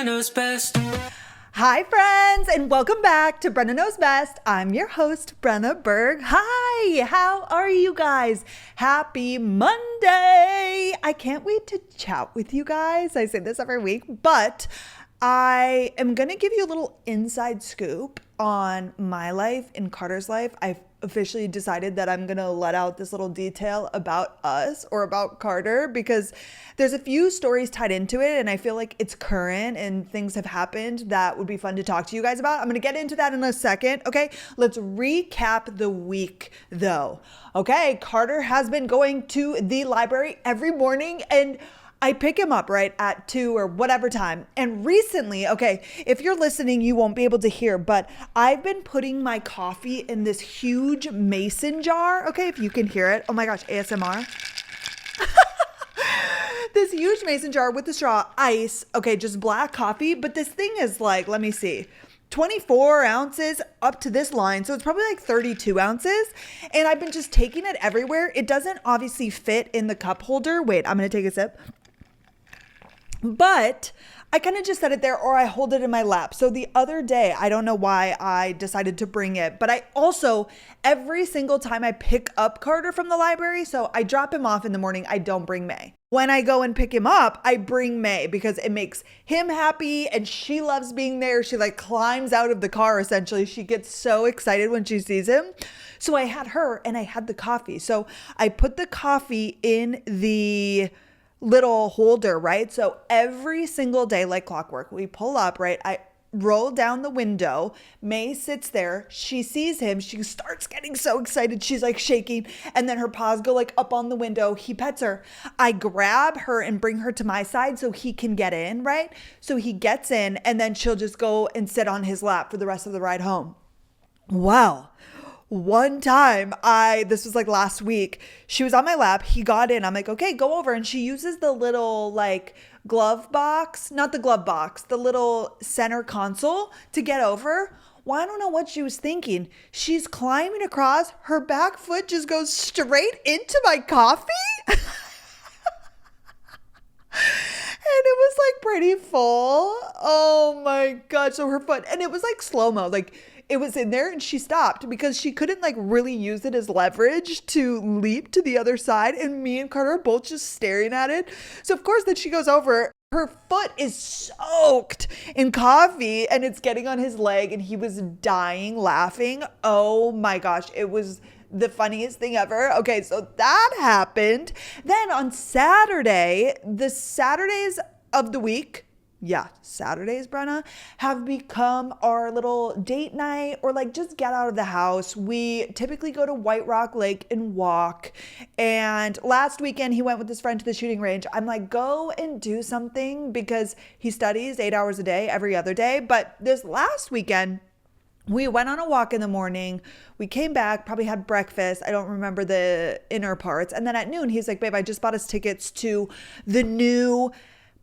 knows best. Hi, friends, and welcome back to Brenna Knows Best. I'm your host, Brenna Berg. Hi, how are you guys? Happy Monday. I can't wait to chat with you guys. I say this every week, but I am going to give you a little inside scoop on my life and Carter's life. I've officially decided that I'm going to let out this little detail about us or about Carter because there's a few stories tied into it and I feel like it's current and things have happened that would be fun to talk to you guys about. I'm going to get into that in a second. Okay, let's recap the week though. Okay, Carter has been going to the library every morning and I pick him up right at 2 or whatever time. And recently, okay, if you're listening, you won't be able to hear, but I've been putting my coffee in this huge mason jar. Okay, if you can hear it. Oh my gosh, ASMR. This huge mason jar with the straw, ice. Okay, just black coffee. But this thing is like, let me see, 24 ounces up to this line. So it's probably like 32 ounces. And I've been just taking it everywhere. It doesn't obviously fit in the cup holder. Wait, I'm going to take a sip. But I kind of just set it there or I hold it in my lap. So the other day, I don't know why I decided to bring it, but I also, every single time I pick up Carter from the library, so I drop him off in the morning, I don't bring May. When I go and pick him up, I bring May because it makes him happy and she loves being there. She like climbs out of the car essentially. She gets so excited when she sees him. So I had her and I had the coffee. So I put the coffee in the little holder, right? So every single day, like clockwork, we pull up, right? I roll down the window. May sits there. She sees him. She starts getting so excited. She's like shaking. And then her paws go like up on the window. He pets her. I grab her and bring her to my side so he can get in, right? So he gets in and then she'll just go and sit on his lap for the rest of the ride home. Wow. One time this was like last week, she was on my lap, he got in, I'm like, okay, go over. And she uses the little like glove box, not the glove box, the little center console to get over. Well, I don't know what she was thinking. She's climbing across, her back foot just goes straight into my coffee. And it was like pretty full. Oh my God. So her foot, and it was like slow-mo, like it was in there and she stopped because she couldn't like really use it as leverage to leap to the other side. And me and Carter are both just staring at it. So of course then she goes over, her foot is soaked in coffee and it's getting on his leg and he was dying laughing. Oh my gosh. It was the funniest thing ever. Okay, so that happened. Then on Saturday, the Saturdays of the week, Saturdays, Brenna, have become our little date night or like just get out of the house. We typically go to White Rock Lake and walk. And last weekend, he went with his friend to the shooting range. I'm like, go and do something because he studies 8 hours a day, every other day. But this last weekend, we went on a walk in the morning. We came back, probably had breakfast. I don't remember the inner parts. And then at noon, he's like, babe, I just bought us tickets to the new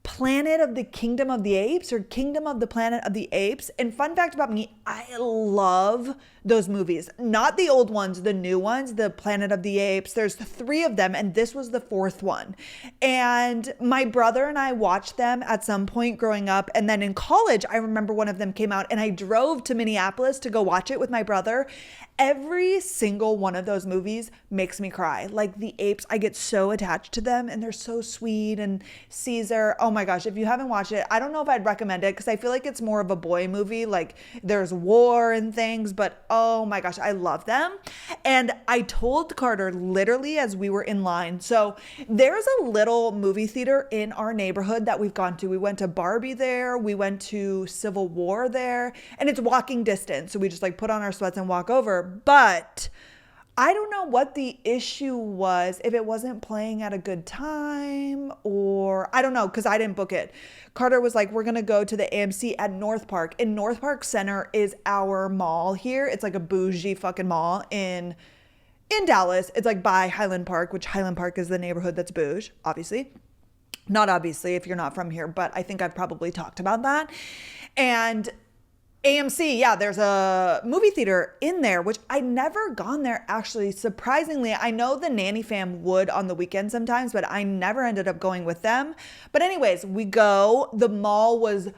Planet of the Kingdom of the Apes or Kingdom of the Planet of the Apes. And fun fact about me, I love those movies. Not the old ones, the new ones, the Planet of the Apes. There's 3 of them and this was the 4th one. And my brother and I watched them at some point growing up. And then in college, I remember one of them came out and I drove to Minneapolis to go watch it with my brother. Every single one of those movies makes me cry. Like the apes, I get so attached to them and they're so sweet. And Caesar, oh my gosh, if you haven't watched it, I don't know if I'd recommend it because I feel like it's more of a boy movie. Like there's war and things, but oh my gosh, I love them. And I told Carter literally as we were in line. So there's a little movie theater in our neighborhood that we've gone to. We went to Barbie there. We went to Civil War there and it's walking distance. So we just like put on our sweats and walk over. But I don't know what the issue was, if it wasn't playing at a good time or I don't know, because I didn't book it. Carter was like, we're going to go to the AMC at North Park. And North Park Center is our mall here. It's like a bougie fucking mall in Dallas. It's like by Highland Park, which Highland Park is the neighborhood that's bougie, obviously. Not obviously if you're not from here, but I think I've probably talked about that. And AMC, yeah, there's a movie theater in there, which I never gone there actually. Surprisingly, I know the nanny fam would on the weekend sometimes, but I never ended up going with them. But anyways, we go. The mall was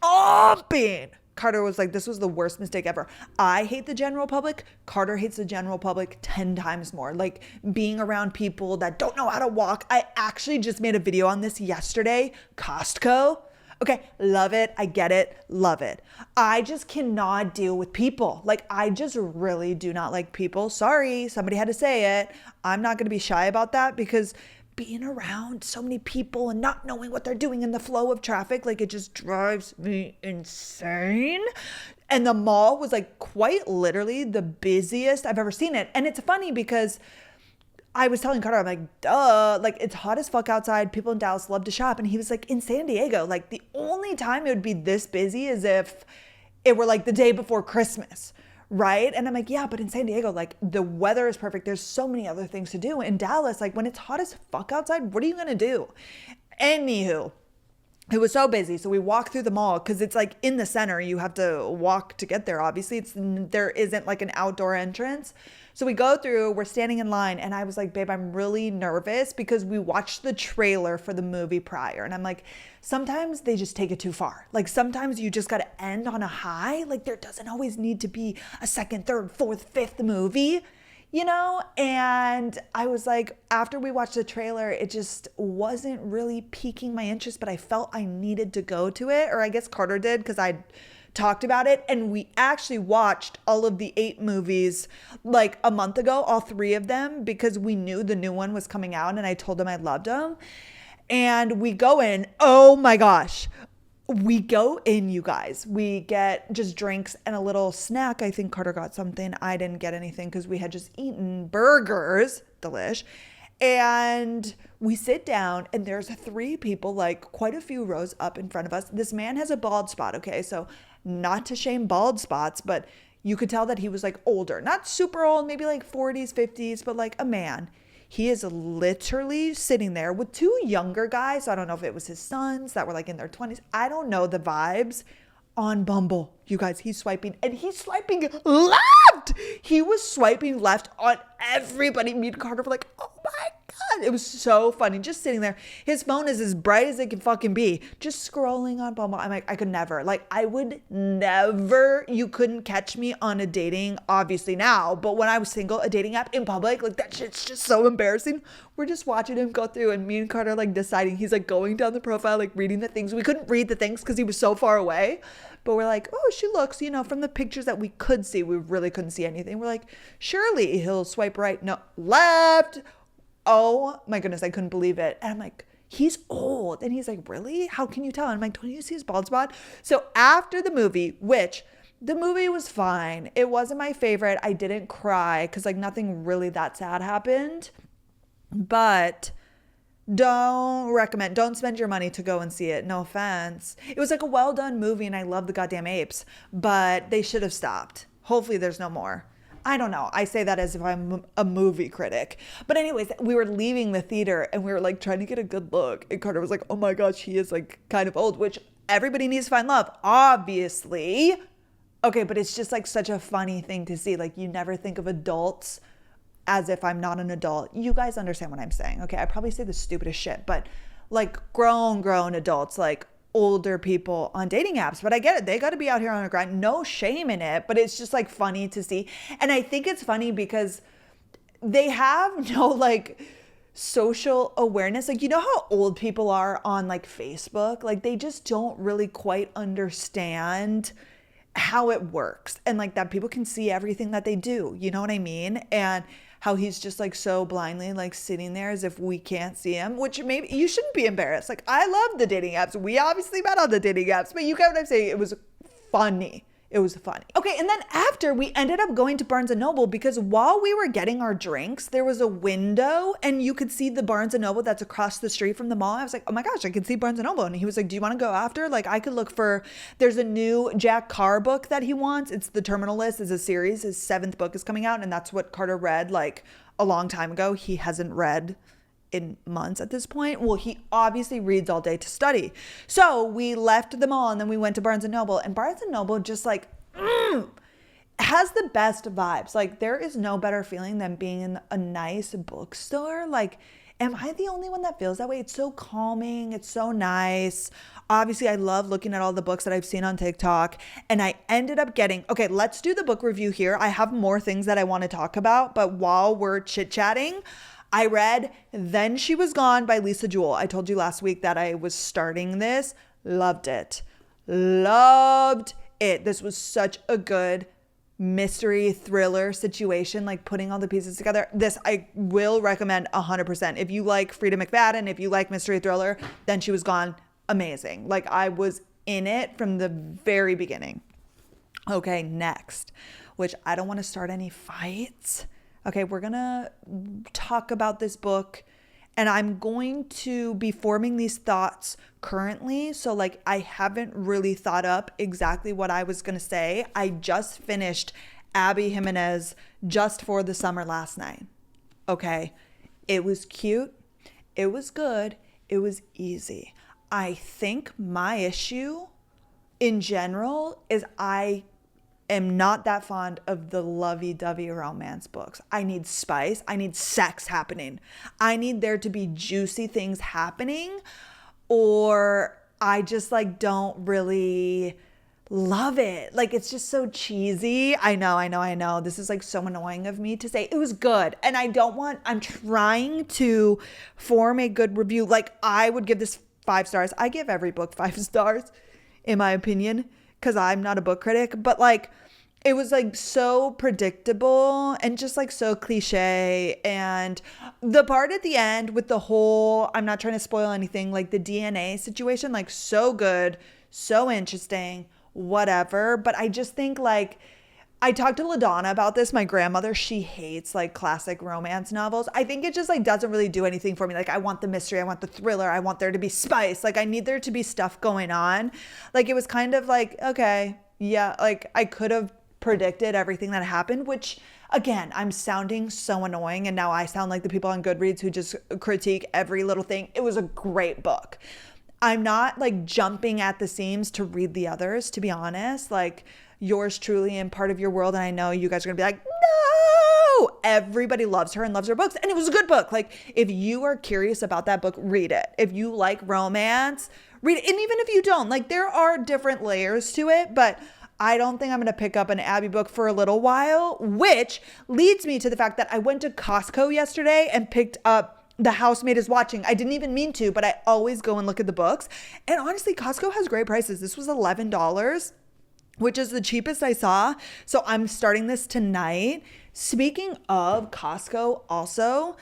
stomping. Carter was like, this was the worst mistake ever. I hate the general public. Carter hates the general public 10 times more. Like being around people that don't know how to walk. I actually just made a video on this yesterday. Costco. Okay, love it. I get it. Love it. I just cannot deal with people. Like I just really do not like people. Sorry, somebody had to say it. I'm not going to be shy about that because being around so many people and not knowing what they're doing in the flow of traffic, like it just drives me insane. And the mall was like quite literally the busiest I've ever seen it. And it's funny because I was telling Carter, I'm like, duh, like it's hot as fuck outside. People in Dallas love to shop. And he was like, in San Diego, like the only time it would be this busy is if it were like the day before Christmas. Right? And I'm like, yeah, but in San Diego, like the weather is perfect. There's so many other things to do. In Dallas, like when it's hot as fuck outside, what are you going to do? Anywho, it was so busy. So we walked through the mall because it's like in the center. You have to walk to get there. Obviously, there isn't like an outdoor entrance. So we go through, we're standing in line, and I was like, babe, I'm really nervous because we watched the trailer for the movie prior. And I'm like, sometimes they just take it too far. Like sometimes you just got to end on a high. Like there doesn't always need to be a second, third, fourth, fifth movie, you know? And I was like, after we watched the trailer, it just wasn't really piquing my interest, but I felt I needed to go to it. Or I guess Carter did because I talked about it. And we actually watched all of the 8 movies like a month ago, all 3 of them, because we knew the new one was coming out and I told him I loved them. And we go in, oh my gosh, we go in, you guys, we get just drinks and a little snack. I think Carter got something. I didn't get anything because we had just eaten burgers, delish. And we sit down and there's 3 people, like quite a few rows up in front of us. This man has a bald spot. Okay. So not to shame bald spots, but you could tell that he was like older, not super old, maybe like 40s, 50s, but like a man. He is literally sitting there with 2 younger guys. So I don't know if it was his sons that were like in their 20s. I don't know the vibes on Bumble. You guys, he's swiping and he's swiping left. He was swiping left on everybody. Me and Carter were like, oh my God. It was so funny. Just sitting there. His phone is as bright as it can fucking be. Just scrolling on Bumble. I'm like, I could never. Like, I would never. You couldn't catch me on a dating, obviously now. But when I was single, a dating app in public, like that shit's just so embarrassing. We're just watching him go through and me and Carter like deciding. He's like going down the profile, like reading the things. We couldn't read the things because he was so far away. But we're like, oh, she looks, you know, from the pictures that we could see, we really couldn't see anything. We're like, surely he'll swipe right. No, left. Oh my goodness, I couldn't believe it. And I'm like, he's old. And he's like, really? How can you tell? And I'm like, don't you see his bald spot? So after the movie, which the movie was fine. It wasn't my favorite. I didn't cry because like nothing really that sad happened. But don't spend your money to go and see it. No offense. It was like a well done movie and I love the goddamn apes, but they should have stopped. Hopefully there's no more. I don't know. I say that as if I'm a movie critic. But anyways, we were leaving the theater and we were like trying to get a good look. And Carter was like, oh my gosh, he is like kind of old, which everybody needs to find love, obviously. Okay, but it's just like such a funny thing to see. Like you never think of adults as if I'm not an adult. You guys understand what I'm saying. Okay, I probably say the stupidest shit, but like grown adults, like older people on dating apps. But I get it. They got to be out here on a grind. No shame in it, but it's just like funny to see. And I think it's funny because they have no like social awareness. Like, you know how old people are on like Facebook? Like they just don't really quite understand how it works and like that people can see everything that they do. You know what I mean? And how he's just like so blindly like sitting there as if we can't see him, which maybe you shouldn't be embarrassed. Like I love the dating apps. We obviously met on the dating apps, but you get what I'm saying? It was funny. It was funny. Okay, and then after we ended up going to Barnes & Noble because while we were getting our drinks, there was a window and you could see the Barnes & Noble that's across the street from the mall. I was like, oh my gosh, I can see Barnes & Noble. And he was like, do you want to go after? Like I could look for, there's a new Jack Carr book that he wants. It's The Terminal List. It's a series. His 7th book is coming out and that's what Carter read like a long time ago. He hasn't read in months at this point. Well, he obviously reads all day to study. So we left the mall and then we went to Barnes & Noble and Barnes & Noble just like has the best vibes. Like there is no better feeling than being in a nice bookstore. Like, Am I the only one that feels that way? It's so calming. It's so nice. Obviously, I love looking at all the books that I've seen on TikTok. And I ended up getting, okay, let's do the book review here. I have more things that I want to talk about. But while we're chit-chatting, I read Then She Was Gone by Lisa Jewell. I told you last week that I was starting this. Loved it. Loved it. This was such a good mystery thriller situation, like putting all the pieces together. This I will recommend 100%. If you like Frida McFadden, if you like mystery thriller, Then She Was Gone. Amazing. Like I was in it from the very beginning. Okay, next, which I don't want to start any fights. Okay, we're going to talk about this book and I'm going to be forming these thoughts currently. So like I haven't really thought up exactly what I was going to say. I just finished Abby Jimenez Just for the Summer last night. Okay, it was cute. It was good. It was easy. I think my issue in general is I am not that fond of the lovey-dovey romance books. I need spice. I need sex happening. I need there to be juicy things happening, or I just like don't really love it. Like it's just so cheesy. I know. This is like so annoying of me to say. It was good. And I'm trying to form a good review. Like I would give this 5 stars. I give every book 5 stars in my opinion, because I'm not a book critic, but like it was like so predictable and just like so cliche. And the part at the end with the whole, I'm not trying to spoil anything, like the DNA situation, like so good, so interesting, whatever. But I just think like, I talked to LaDonna about this. My grandmother, she hates like classic romance novels. I think it just like doesn't really do anything for me. Like I want the mystery, I want the thriller, I want there to be spice. Like I need there to be stuff going on. Like it was kind of like, okay, yeah, like I could have predicted everything that happened, which again, I'm sounding so annoying. And now I sound like the people on Goodreads who just critique every little thing. It was a great book. I'm not like jumping at the seams to read the others, to be honest. Like yours truly and Part of Your World. And I know you guys are gonna be like, no, everybody loves her and loves her books. And it was a good book. Like if you are curious about that book, read it. If you like romance, read it. And even if you don't, like there are different layers to it, but I don't think I'm going to pick up an Abby book for a little while, which leads me to the fact that I went to Costco yesterday and picked up The Housemaid is Watching. I didn't even mean to, but I always go and look at the books. And honestly, Costco has great prices. This was $11, which is the cheapest I saw. So I'm starting this tonight. Speaking of Costco also,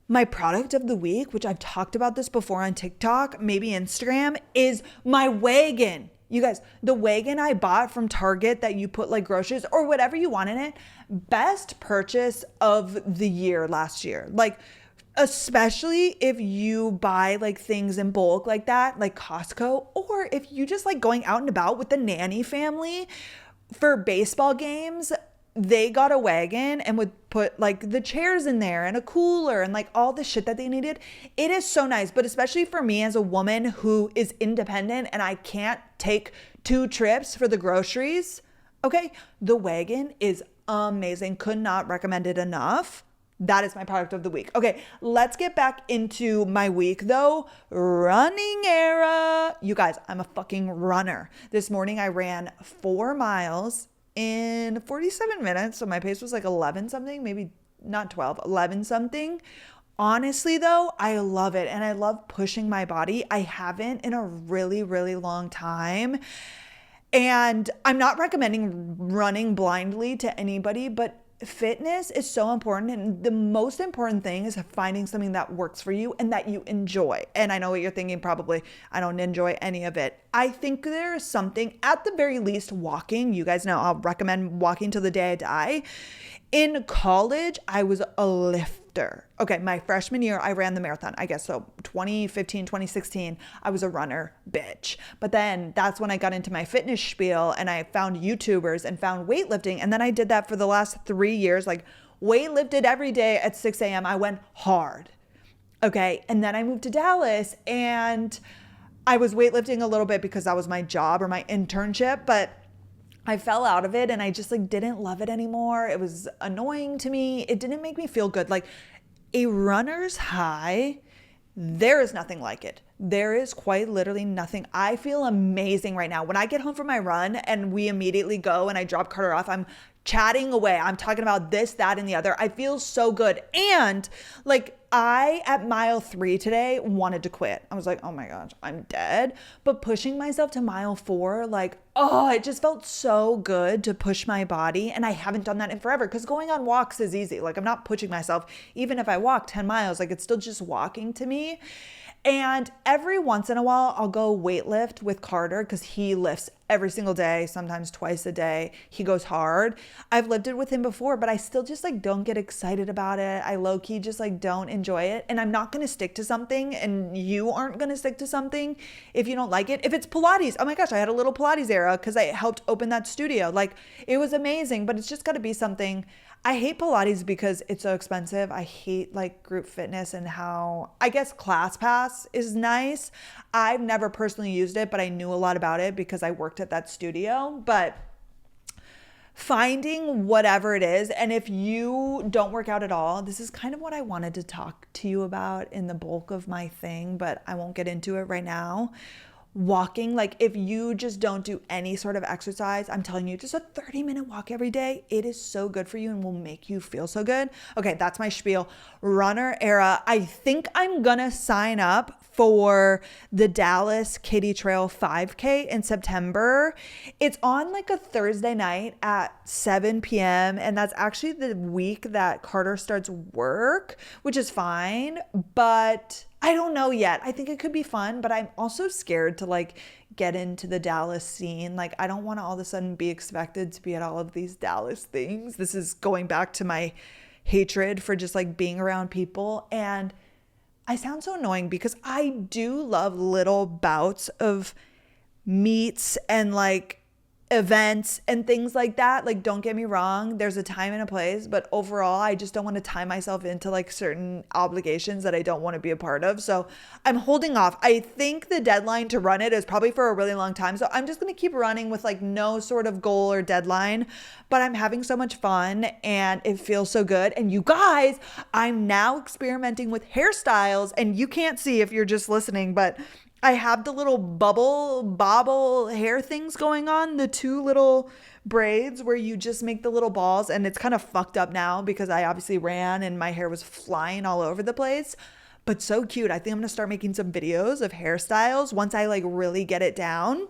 my product of the week, which I've talked about this before on TikTok, maybe Instagram, is my wagon. You guys, the wagon I bought from Target that you put like groceries or whatever you want in it, best purchase of the year last year. Like, especially if you buy like things in bulk like that, like Costco, or if you just like going out and about with the nanny family for baseball games, they got a wagon and would put like the chairs in there and a cooler and like all the shit that they needed. It is so nice, but especially for me as a woman who is independent and I can't take 2 trips for the groceries. Okay, the wagon is amazing. Could not recommend it enough. That is my product of the week. Okay, let's get back into my week though. Running era. You guys, I'm a fucking runner. This morning I ran 4 miles in 47 minutes. So my pace was like 11 something, maybe not 12, 11 something. Honestly though, I love it. And I love pushing my body. I haven't in a really, really long time. And I'm not recommending running blindly to anybody, but fitness is so important. And the most important thing is finding something that works for you and that you enjoy. And I know what you're thinking, probably, I don't enjoy any of it. I think there is something, at the very least, walking. You guys know I'll recommend walking till the day I die. In college, I was a lifter. Okay, my freshman year, I ran the marathon, I guess. So 2015, 2016, I was a runner, bitch. But then that's when I got into my fitness spiel and I found YouTubers and found weightlifting. And then I did that for the last 3 years, like weightlifted every day at 6 a.m. I went hard. Okay, and then I moved to Dallas and I was weightlifting a little bit because that was my job or my internship, but I fell out of it and I just like didn't love it anymore. It was annoying to me. It didn't make me feel good. Like A runner's high, there is nothing like it. There is quite literally nothing. I feel amazing right now. When I get home from my run and we immediately go and I drop Carter off, I'm chatting away. I'm talking about this, that, and the other. I feel so good. And like I, at mile 3 today, wanted to quit. I was like, oh my gosh, I'm dead. But pushing myself to mile 4, like, oh, it just felt so good to push my body. And I haven't done that in forever because going on walks is easy. Like I'm not pushing myself. Even if I walk 10 miles, like it's still just walking to me. And every once in a while, I'll go weightlift with Carter because he lifts every single day, sometimes twice a day. He goes hard. I've lifted with him before, but I still just like don't get excited about it. I low key just like don't enjoy it. And I'm not going to stick to something, and you aren't going to stick to something if you don't like it. If it's Pilates, oh my gosh, I had a little Pilates era because I helped open that studio. Like it was amazing, but it's just got to be something. I hate Pilates because it's so expensive. I hate like group fitness and how I guess ClassPass is nice. I've never personally used it, but I knew a lot about it because I worked at that studio. But finding whatever it is, and if you don't work out at all, this is kind of what I wanted to talk to you about in the bulk of my thing, but I won't get into it right now. Walking, like if you just don't do any sort of exercise, I'm telling you, just a 30-minute walk every day, it is so good for you and will make you feel so good. Okay, that's my spiel. Runner era. I think I'm gonna sign up for the Dallas Katy Trail 5K in September. It's on like a Thursday night at 7 p.m. and that's actually the week that Carter starts work, which is fine, but I don't know yet. I think it could be fun, but I'm also scared to like get into the Dallas scene. Like I don't want to all of a sudden be expected to be at all of these Dallas things. This is going back to my hatred for just like being around people. And I sound so annoying because I do love little bouts of meets and like events and things like that. Like, don't get me wrong, there's a time and a place, but overall, I just don't want to tie myself into like certain obligations that I don't want to be a part of. So I'm holding off. I think the deadline to run it is probably for a really long time. So I'm just going to keep running with like no sort of goal or deadline, but I'm having so much fun and it feels so good. And you guys, I'm now experimenting with hairstyles, and you can't see if you're just listening, but I have the little bobble hair things going on, the 2 little braids where you just make the little balls, and it's kind of fucked up now because I obviously ran and my hair was flying all over the place, but so cute. I think I'm gonna start making some videos of hairstyles once I like really get it down.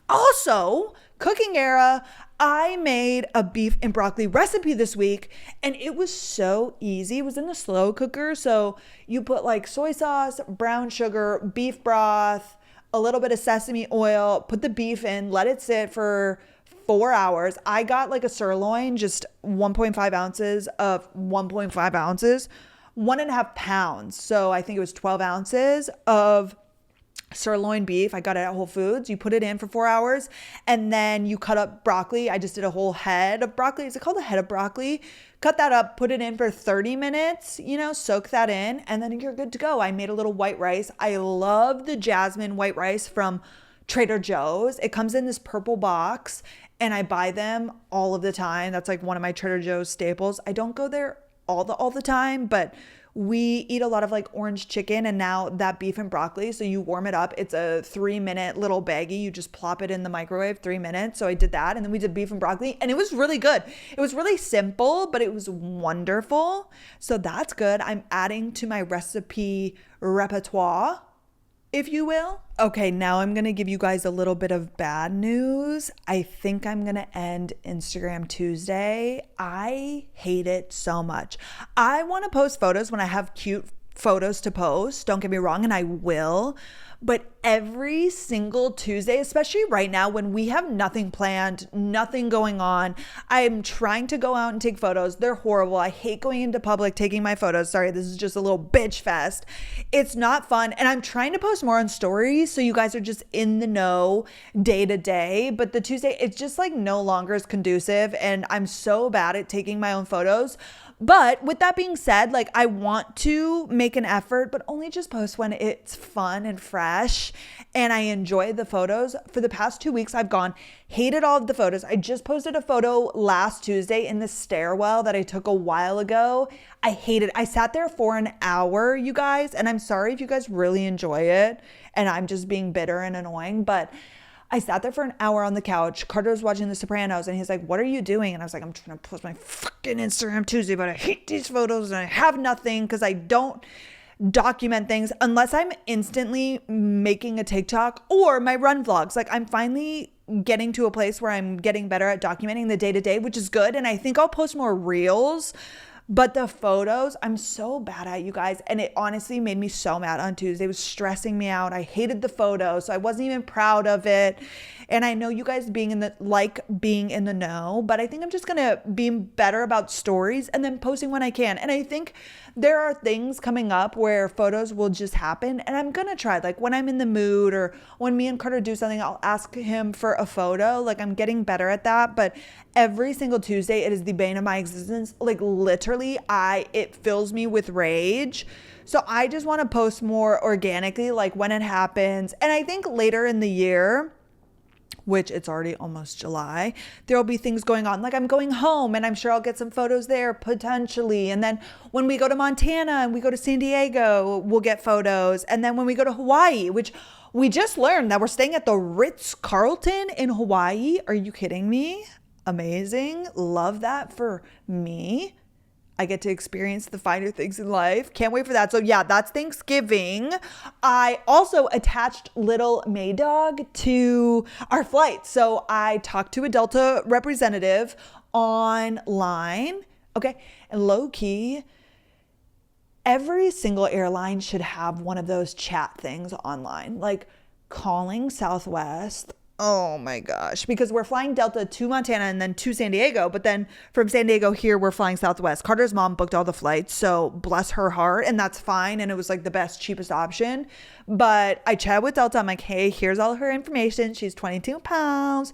Also, cooking era, I made a beef and broccoli recipe this week and it was so easy. It was in the slow cooker. So you put like soy sauce, brown sugar, beef broth, a little bit of sesame oil, put the beef in, let it sit for 4 hours. I got like a sirloin, just 1.5 ounces of 1.5 ounces, 1.5 pounds. So I think it was 12 ounces of sirloin beef. I got it at Whole Foods. You put it in for 4 hours and then you cut up broccoli. I just did a whole head of broccoli. Is it called a head of broccoli? Cut that up, put it in for 30 minutes, soak that in, and then you're good to go. I made a little white rice. I love the jasmine white rice from Trader Joe's. It comes in this purple box and I buy them all of the time. That's like one of my Trader Joe's staples. I don't go there all the time, but we eat a lot of like orange chicken and now that beef and broccoli. So you warm it up. It's a 3-minute little baggie. You just plop it in the microwave, 3 minutes. So I did that. And then we did beef and broccoli and it was really good. It was really simple, but it was wonderful. So that's good. I'm adding to my recipe repertoire, if you will. Okay, now I'm going to give you guys a little bit of bad news. I think I'm going to end Instagram Tuesday. I hate it so much. I want to post photos when I have cute photos to post. Don't get me wrong, and I will. But every single Tuesday, especially right now when we have nothing planned, nothing going on, I'm trying to go out and take photos. They're horrible. I hate going into public taking my photos. Sorry, this is just a little bitch fest. It's not fun. And I'm trying to post more on stories so you guys are just in the know day to day. But the Tuesday, it's just like no longer is conducive. And I'm so bad at taking my own photos. But with that being said, like I want to make an effort, but only just post when it's fun and fresh. fresh and I enjoy the photos. For the past 2 weeks, I've hated all of the photos. I just posted a photo last Tuesday in the stairwell that I took a while ago. I hated it. I sat there for an hour, you guys, and I'm sorry if you guys really enjoy it and I'm just being bitter and annoying, but I sat there for an hour on the couch. Carter was watching The Sopranos and he's like, what are you doing? And I was like, I'm trying to post my fucking Instagram Tuesday, but I hate these photos and I have nothing because I don't document things unless I'm instantly making a TikTok or my run vlogs. Like I'm finally getting to a place where I'm getting better at documenting the day-to-day, which is good. And I think I'll post more reels. But the photos, I'm so bad at, you guys. And it honestly made me so mad on Tuesday. It was stressing me out. I hated the photos. So I wasn't even proud of it. And I know you guys being in the know, but I think I'm just going to be better about stories and then posting when I can. And I think there are things coming up where photos will just happen. And I'm going to try, like when I'm in the mood or when me and Carter do something, I'll ask him for a photo. Like I'm getting better at that. But every single Tuesday, it is the bane of my existence. Like literally, it fills me with rage. So I just want to post more organically, like when it happens. And I think later in the year, which it's already almost July, there'll be things going on. Like I'm going home and I'm sure I'll get some photos there potentially. And then when we go to Montana and we go to San Diego, we'll get photos. And then when we go to Hawaii, which we just learned that we're staying at the Ritz-Carlton in Hawaii. Are you kidding me? Amazing. Love that for me. I get to experience the finer things in life. Can't wait for that. So yeah, that's Thanksgiving. I also attached little Maydog to our flight. So I talked to a Delta representative online. Okay. And low key, every single airline should have one of those chat things online, like calling Southwest. Oh my gosh, because we're flying Delta to Montana and then to San Diego, but then from San Diego here, we're flying Southwest. Carter's mom booked all the flights, so bless her heart, and that's fine, and it was like the best, cheapest option. But I chatted with Delta. I'm like, hey, here's all her information. She's 22 pounds.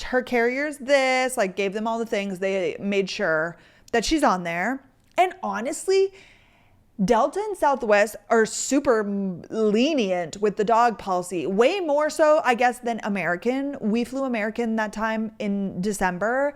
Her carrier's this, like gave them all the things. They made sure that she's on there. And honestly, Delta and Southwest are super lenient with the dog policy, way more so, I guess, than American. We flew American that time in December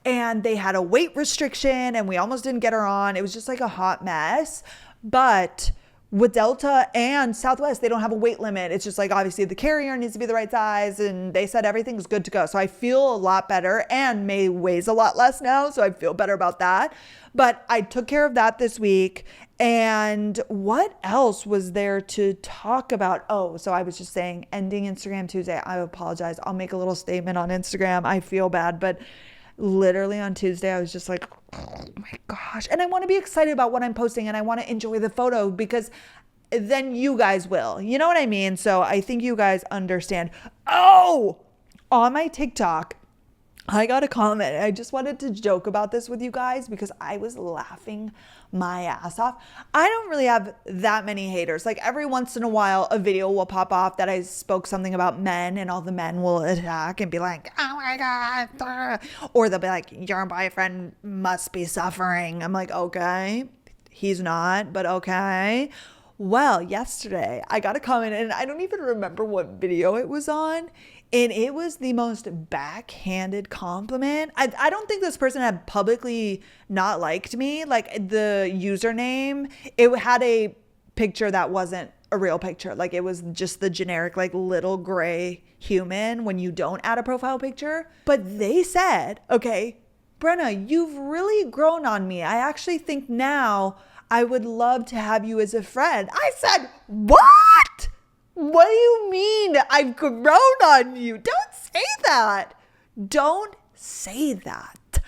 and they had a weight restriction and we almost didn't get her on. It was just like a hot mess. But with Delta and Southwest, they don't have a weight limit. It's just like, obviously the carrier needs to be the right size and they said everything's good to go. So I feel a lot better, and May weighs a lot less now. So I feel better about that. But I took care of that this week. And what else was there to talk about? Oh, so I was just saying, ending Instagram Tuesday. I apologize. I'll make a little statement on Instagram. I feel bad, but literally on Tuesday, I was just like, oh my gosh. And I want to be excited about what I'm posting and I want to enjoy the photo because then you guys will. You know what I mean? So I think you guys understand. Oh, on my TikTok, I got a comment. I just wanted to joke about this with you guys because I was laughing my ass off. I don't really have that many haters. Like every once in a while, a video will pop off that I spoke something about men and all the men will attack and be like, oh my God. Or they'll be like, your boyfriend must be suffering. I'm like, okay, he's not, but okay. Well, yesterday I got a comment and I don't even remember what video it was on. And it was the most backhanded compliment. I don't think this person had publicly not liked me. Like the username, it had a picture that wasn't a real picture. Like it was just the generic, like little gray human when you don't add a profile picture. But they said, okay, Brenna, you've really grown on me. I actually think now I would love to have you as a friend. I said, what? What do you mean I've grown on you? Don't say that. Don't say that.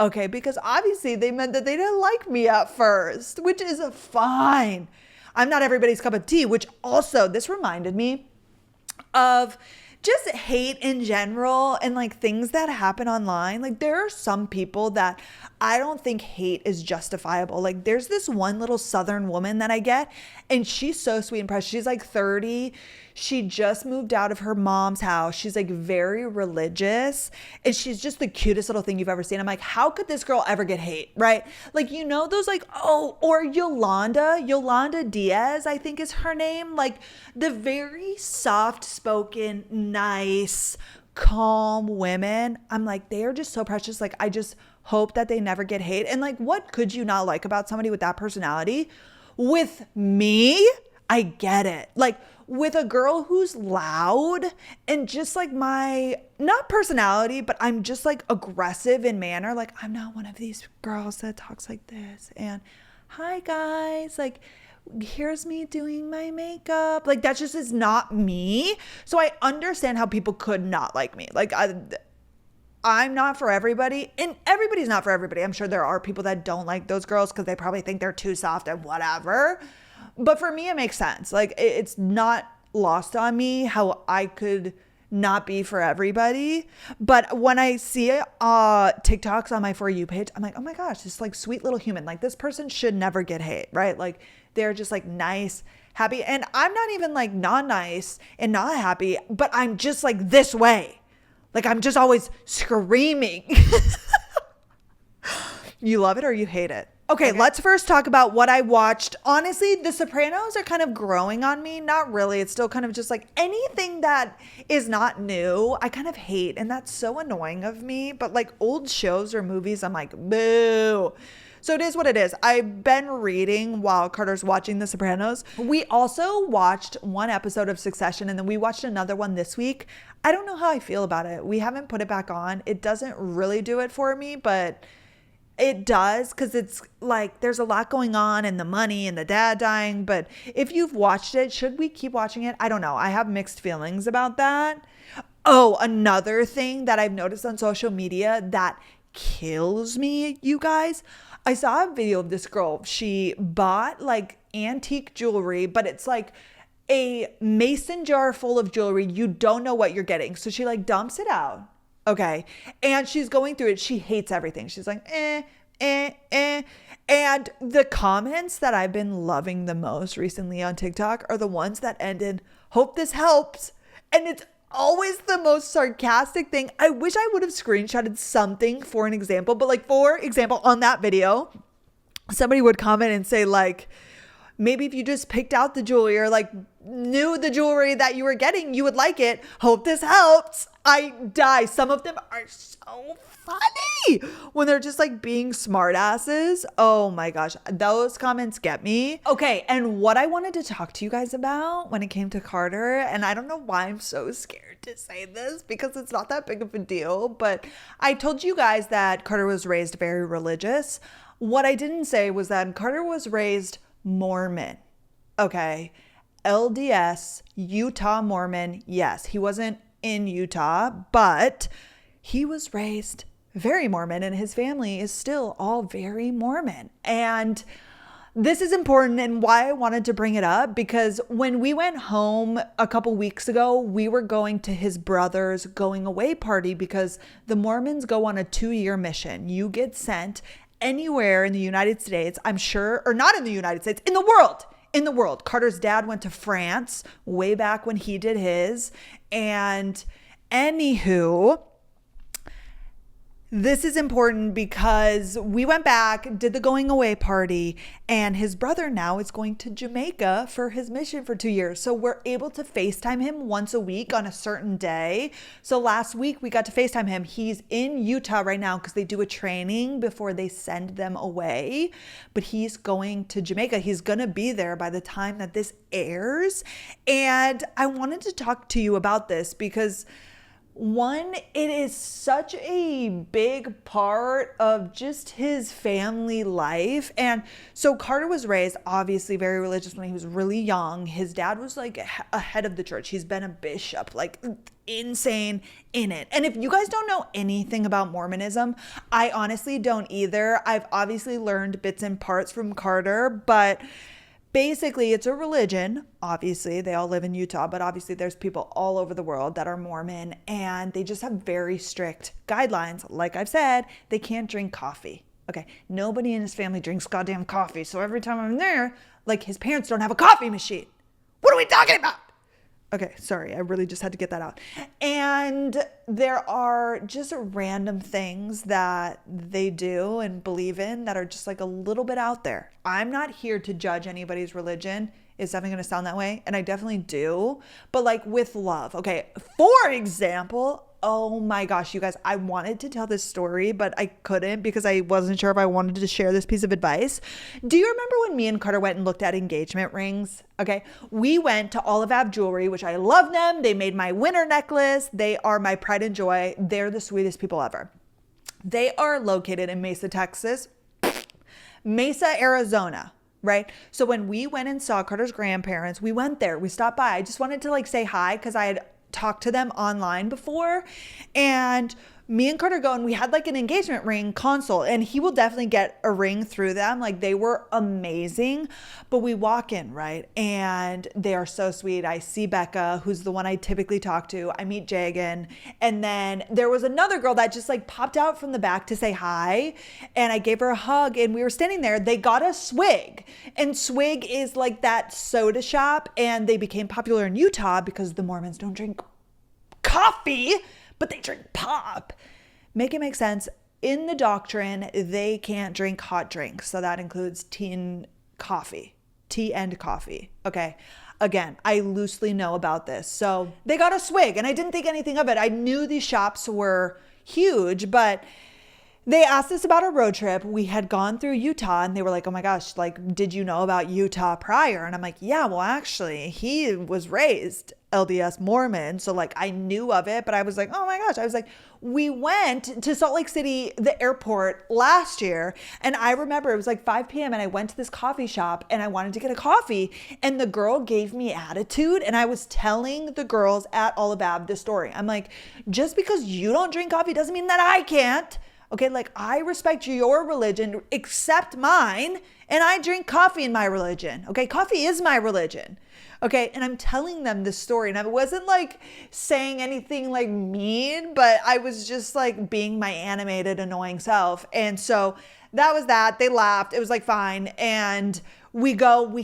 Okay, because obviously they meant that they didn't like me at first, which is fine. I'm not everybody's cup of tea, which also this reminded me of just hate in general and like things that happen online. Like there are some people that I don't think hate is justifiable. Like there's this one little Southern woman that I get, and she's so sweet and precious. She's like 30. She just moved out of her mom's house. She's like very religious, and she's just the cutest little thing you've ever seen. I'm like, how could this girl ever get hate, right? Like, you know, those like, oh, or Yolanda Diaz, I think is her name. Like the very soft spoken, nice, calm women. I'm like, they are just so precious. Like, I just hope that they never get hate. And like, what could you not like about somebody with that personality? With me, I get it. Like with a girl who's loud and just like my, not personality, but I'm just like aggressive in manner. Like I'm not one of these girls that talks like this. And hi guys, like here's me doing my makeup. Like that just is not me. So I understand how people could not like me. Like I'm not for everybody, and everybody's not for everybody. I'm sure there are people that don't like those girls because they probably think they're too soft and whatever. But for me, it makes sense. Like it's not lost on me how I could not be for everybody. But when I see TikToks on my For You page, I'm like, oh my gosh, this like sweet little human. Like this person should never get hate, right? Like they're just like nice, happy. And I'm not even like not nice and not happy, but I'm just like this way. Like I'm just always screaming. You love it or you hate it? Okay, let's first talk about what I watched. Honestly, The Sopranos are kind of growing on me. Not really. It's still kind of just like anything that is not new, I kind of hate. And that's so annoying of me. But like old shows or movies, I'm like, boo. So it is what it is. I've been reading while Carter's watching The Sopranos. We also watched one episode of Succession, and then we watched another one this week. I don't know how I feel about it. We haven't put it back on. It doesn't really do it for me, but it does because it's like there's a lot going on and the money and the dad dying. But if you've watched it, should we keep watching it? I don't know. I have mixed feelings about that. Oh, another thing that I've noticed on social media that kills me, you guys. I saw a video of this girl. She bought like antique jewelry, but it's like a mason jar full of jewelry. You don't know what you're getting. So she like dumps it out. Okay. And she's going through it. She hates everything. She's like, And the comments that I've been loving the most recently on TikTok are the ones that end in, hope this helps. And it's always the most sarcastic thing. I wish I would have screenshotted something for an example, but like, for example, on that video, somebody would comment and say like, maybe if you just picked out the jewelry or like knew the jewelry that you were getting, you would like it. Hope this helps. I die. Some of them are so funny when they're just like being smartasses. Oh my gosh. Those comments get me. Okay. And what I wanted to talk to you guys about when it came to Carter, and I don't know why I'm so scared to say this because it's not that big of a deal, but I told you guys that Carter was raised very religious. What I didn't say was that Carter was raised Mormon. Okay. LDS, Utah Mormon. Yes, he wasn't in Utah, but he was raised very Mormon, and his family is still all very Mormon. And this is important, and why I wanted to bring it up, because when we went home a couple weeks ago, we were going to his brother's going away party because the Mormons go on a 2-year mission. You get sent anywhere in the United States, I'm sure, or not in the United States, in the world. In the world. Carter's dad went to France way back when he did his. And anywho, this is important because we went back, did the going away party, and his brother now is going to Jamaica for his mission for 2 years. So we're able to FaceTime him once a week on a certain day. So last week we got to FaceTime him. He's in Utah right now because they do a training before they send them away. But he's going to Jamaica. He's going to be there by the time that this airs. And I wanted to talk to you about this because one, it is such a big part of just his family life. And so Carter was raised obviously very religious when he was really young. His dad was like a head of the church. He's been a bishop, like insane in it. And if you guys don't know anything about Mormonism, I honestly don't either. I've obviously learned bits and parts from Carter, but basically, it's a religion. Obviously, they all live in Utah, but obviously there's people all over the world that are Mormon, and they just have very strict guidelines. Like I've said, they can't drink coffee. Okay, nobody in his family drinks goddamn coffee. So every time I'm there, like his parents don't have a coffee machine. What are we talking about? Okay, sorry, I really just had to get that out. And there are just random things that they do and believe in that are just like a little bit out there. I'm not here to judge anybody's religion. It's definitely going to sound that way, and I definitely do, but like with love. Okay, for example, oh my gosh, you guys, I wanted to tell this story, but I couldn't because I wasn't sure if I wanted to share this piece of advice. Do you remember when me and Carter went and looked at engagement rings? Okay, we went to Olive Ave Jewelry, which I love them. They made my winter necklace. They are my pride and joy. They're the sweetest people ever. They are located in Mesa, Texas, Mesa, Arizona. Right? So when we went and saw Carter's grandparents, we went there, we stopped by. I just wanted to like say hi because I had talked to them online before, and me and Carter go and we had like an engagement ring consult, and he will definitely get a ring through them. Like they were amazing, but we walk in, right? And they are so sweet. I see Becca, who's the one I typically talk to. I meet Jagan. And then there was another girl that just like popped out from the back to say hi. And I gave her a hug and we were standing there. They got a Swig, and Swig is like that soda shop. And they became popular in Utah because the Mormons don't drink coffee, but they drink pop. Make it make sense. In the doctrine, they can't drink hot drinks. So that includes tea and coffee. Okay. Again, I loosely know about this. So they got a Swig and I didn't think anything of it. I knew these shops were huge, but they asked us about a road trip. We had gone through Utah and they were like, oh my gosh, like, did you know about Utah prior? And I'm like, yeah, well, actually, he was raised LDS Mormon. So like I knew of it, but I was like, oh my gosh. I was like, we went to Salt Lake City, the airport last year. And I remember it was like 5 p.m. and I went to this coffee shop and I wanted to get a coffee. And the girl gave me attitude. And I was telling the girls at Olive Ave this story. I'm like, just because you don't drink coffee doesn't mean that I can't. Okay, like I respect your religion, accept mine, and I drink coffee in my religion. Okay, coffee is my religion. Okay, and I'm telling them this story, and I wasn't like saying anything like mean, but I was just like being my animated, annoying self. And so that was that. They laughed. It was like fine. And we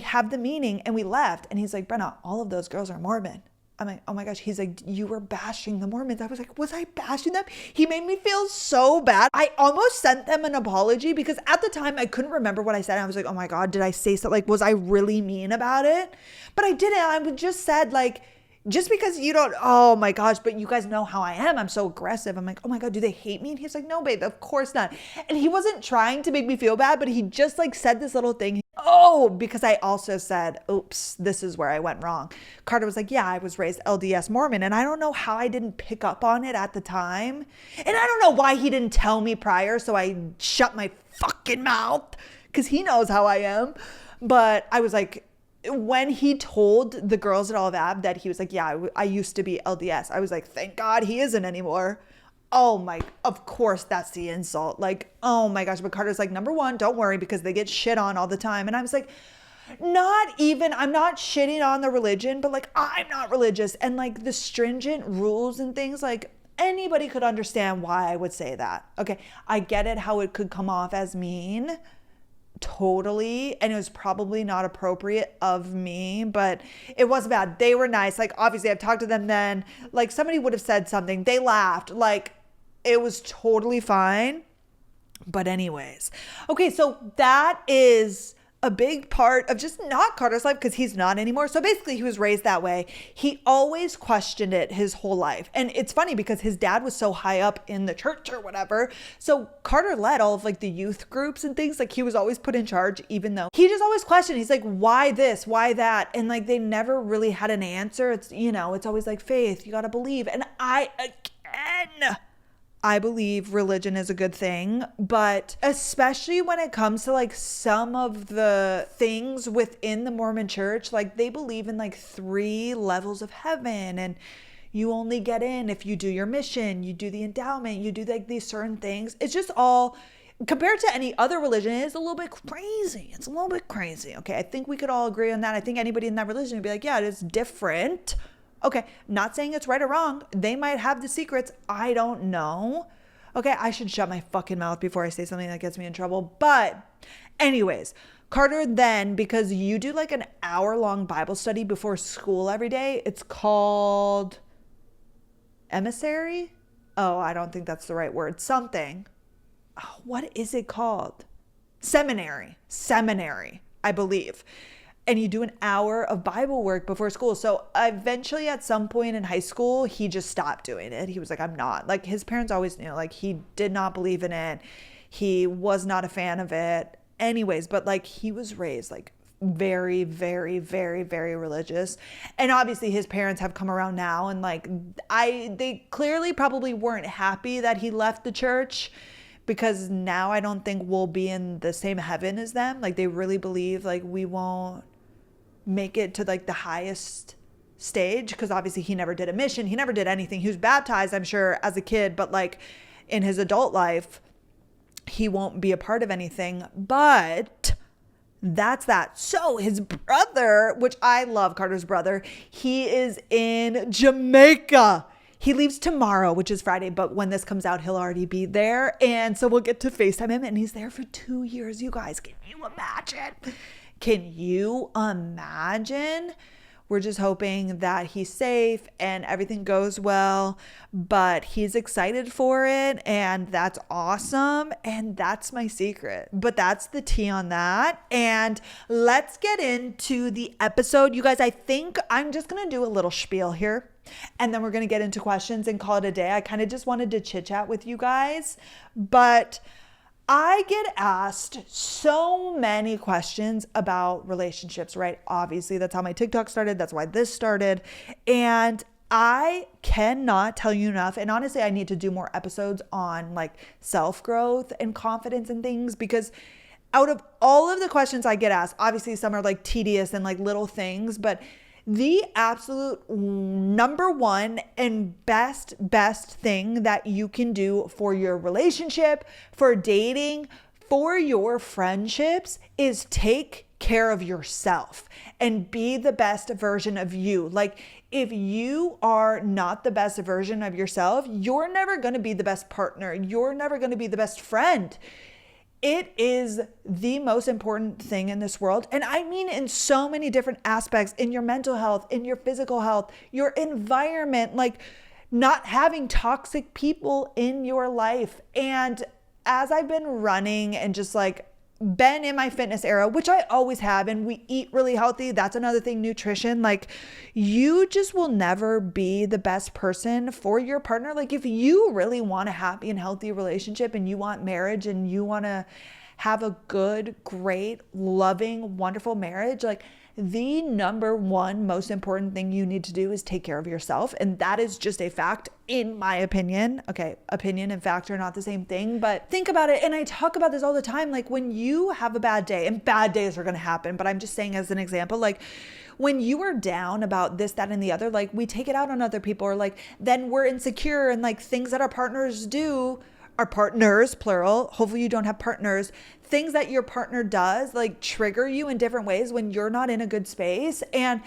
have the meeting, and we left. And he's like, Brenna, all of those girls are Mormon. I'm like, oh my gosh. He's like, you were bashing the Mormons. I was like, was I bashing them? He made me feel so bad. I almost sent them an apology because at the time I couldn't remember what I said. I was like, oh my God, did I say something? Like, was I really mean about it? But I didn't. I just said like, just because you don't, oh my gosh, but you guys know how I am. I'm so aggressive. I'm like, oh my God, do they hate me? And he's like, no, babe, of course not. And he wasn't trying to make me feel bad, but he just like said this little thing. Oh, because I also said, oops, this is where I went wrong. Carter was like, yeah, I was raised LDS Mormon. And I don't know how I didn't pick up on it at the time. And I don't know why he didn't tell me prior. So I shut my fucking mouth because he knows how I am. But I was like, when he told the girls at Olive Ave that he was like, yeah, I used to be LDS. I was like, thank God he isn't anymore. Oh my, of course that's the insult. Like, oh my gosh. But Carter's like, number one, don't worry because they get shit on all the time. And I was like, I'm not shitting on the religion, but like, I'm not religious. And like the stringent rules and things, like anybody could understand why I would say that. Okay. I get it, how it could come off as mean. Totally. And it was probably not appropriate of me, but it wasn't bad. They were nice. Like, obviously I've talked to them then, like somebody would have said something. They laughed. Like it was totally fine. But anyways, okay. So that is a big part of just not Carter's life because he's not anymore. So basically he was raised that way. He always questioned it his whole life. And it's funny because his dad was so high up in the church or whatever. So Carter led all of like the youth groups and things. Like he was always put in charge, even though he just always questioned. He's like, why this? Why that? And like, they never really had an answer. It's, you know, it's always like faith, you got to believe. And I believe religion is a good thing, but especially when it comes to like some of the things within the Mormon church, like they believe in like 3 levels of heaven, and you only get in if you do your mission, you do the endowment, you do like these certain things. It's just all, compared to any other religion, it's a little bit crazy. It's a little bit crazy. Okay. I think we could all agree on that. I think anybody in that religion would be like, yeah, it is different. Okay, not saying it's right or wrong. They might have the secrets. I don't know. Okay, I should shut my fucking mouth before I say something that gets me in trouble. But anyways, Carter, then, because you do like an hour-long Bible study before school every day, it's called emissary. Oh, I don't think that's the right word. Something. Oh, what is it called? Seminary, I believe. And you do an hour of Bible work before school. So eventually at some point in high school, he just stopped doing it. He was like, I'm not. Like, his parents always knew, like, he did not believe in it. He was not a fan of it. Anyways, but like, he was raised like very, very, very, very religious. And obviously his parents have come around now, and like, they clearly probably weren't happy that he left the church, because now I don't think we'll be in the same heaven as them. Like, they really believe like we won't make it to like the highest stage, because obviously he never did a mission. He never did anything. He was baptized, I'm sure, as a kid, but like in his adult life, he won't be a part of anything. But that's that. So his brother, which I love, Carter's brother, he is in Jamaica. He leaves tomorrow, which is Friday, but when this comes out, he'll already be there. And so we'll get to FaceTime him, and he's there for 2 years, you guys. Can you imagine? Can you imagine? We're just hoping that he's safe and everything goes well, but he's excited for it, and that's awesome. And that's my secret, but that's the tea on that. And let's get into the episode. You guys, I think I'm just going to do a little spiel here, and then we're going to get into questions and call it a day. I kind of just wanted to chit chat with you guys, but I get asked so many questions about relationships, right? Obviously, that's how my TikTok started. That's why this started. And I cannot tell you enough. And honestly, I need to do more episodes on like self-growth and confidence and things, because out of all of the questions I get asked, obviously some are like tedious and like little things, but the absolute number one and best thing that you can do for your relationship, for dating, for your friendships is take care of yourself and be the best version of you. Like, if you are not the best version of yourself, you're never going to be the best partner. You're never going to be the best friend. It is the most important thing in this world. And I mean, in so many different aspects, in your mental health, in your physical health, your environment, like not having toxic people in your life. And as I've been running and just like been in my fitness era, which I always have, and we eat really healthy. That's another thing, nutrition. Like, you just will never be the best person for your partner. Like, if you really want a happy and healthy relationship, and you want marriage, and you want to have a good, great, loving, wonderful marriage, like, the number one most important thing you need to do is take care of yourself. And that is just a fact, in my opinion. Okay, opinion and fact are not the same thing, but think about it. And I talk about this all the time. Like, when you have a bad day, and bad days are going to happen, but I'm just saying as an example, like when you are down about this, that, and the other, like we take it out on other people, or like then we're insecure, and like things that our partners do, our partners, plural, hopefully you don't have partners, things that your partner does like trigger you in different ways when you're not in a good space. And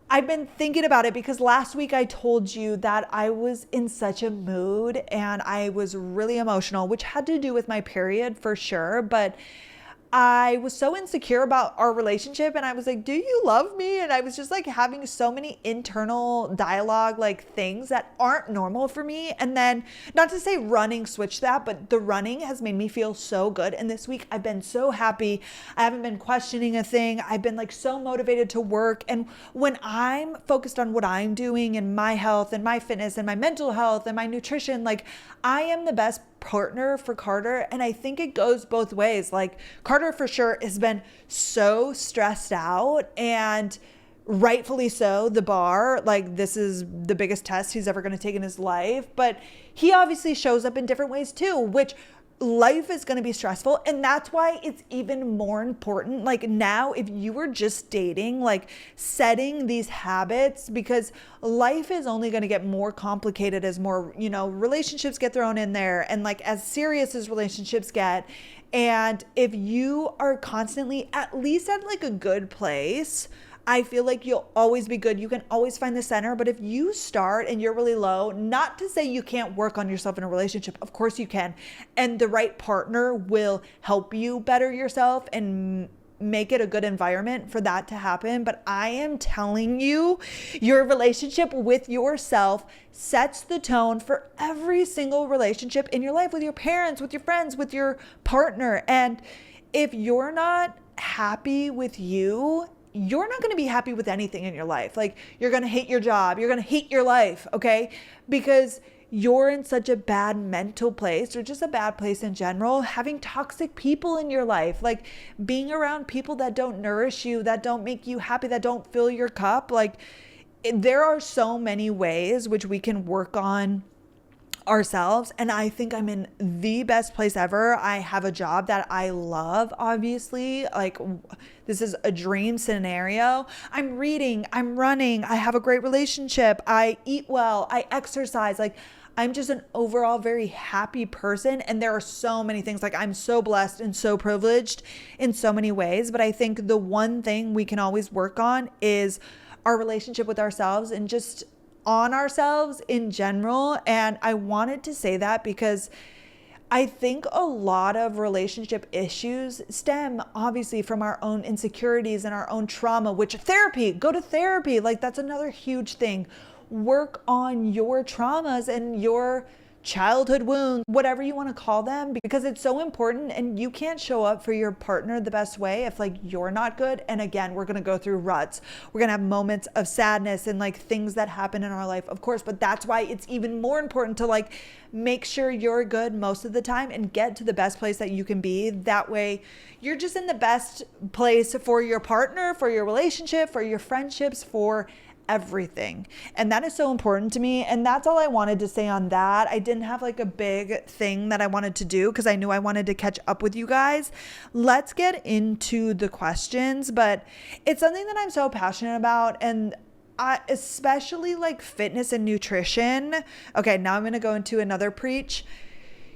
I've been thinking about it because last week I told you that I was in such a mood and I was really emotional, which had to do with my period for sure. But I was so insecure about our relationship, and I was like, do you love me? And I was just like having so many internal dialogue, like things that aren't normal for me. And then, not to say running switched that, but the running has made me feel so good. And this week I've been so happy. I haven't been questioning a thing. I've been like so motivated to work. And when I'm focused on what I'm doing and my health and my fitness and my mental health and my nutrition, like I am the best partner for Carter. And I think it goes both ways. Like, Carter for sure has been so stressed out, and rightfully so. The bar, like, this is the biggest test he's ever going to take in his life, but he obviously shows up in different ways too, which life is going to be stressful. And that's why it's even more important. Like, now, if you were just dating, like setting these habits, because life is only going to get more complicated as more, relationships get thrown in there, and like as serious as relationships get. And if you are constantly at least at like a good place, I feel like you'll always be good. You can always find the center. But if you start and you're really low, not to say you can't work on yourself in a relationship, of course you can. And the right partner will help you better yourself and make it a good environment for that to happen. But I am telling you, your relationship with yourself sets the tone for every single relationship in your life, with your parents, with your friends, with your partner. And if you're not happy with you, you're not going to be happy with anything in your life. Like, you're going to hate your job. You're going to hate your life. Okay. Because you're in such a bad mental place, or just a bad place in general, having toxic people in your life, like being around people that don't nourish you, that don't make you happy, that don't fill your cup. Like, there are so many ways which we can work on ourselves. And I think I'm in the best place ever. I have a job that I love, obviously. Like, this is a dream scenario. I'm reading, I'm running, I have a great relationship, I eat well, I exercise. Like, I'm just an overall very happy person. And there are so many things, like, I'm so blessed and so privileged in so many ways. But I think the one thing we can always work on is our relationship with ourselves, and just on ourselves in general. And I wanted to say that because I think a lot of relationship issues stem obviously from our own insecurities and our own trauma, which go to therapy. Like, that's another huge thing. Work on your traumas and your childhood wounds, whatever you want to call them, because it's so important. And you can't show up for your partner the best way if, like, you're not good. And again, we're going to go through ruts. We're going to have moments of sadness and, like, things that happen in our life, of course, but that's why it's even more important to, like, make sure you're good most of the time and get to the best place that you can be. That way you're just in the best place for your partner, for your relationship, for your friendships, for everything. And that is so important to me. And that's all I wanted to say on that. I didn't have like a big thing that I wanted to do because I knew I wanted to catch up with you guys. Let's get into the questions, but it's something that I'm so passionate about, and especially like fitness and nutrition. Okay, now I'm going to go into another preach.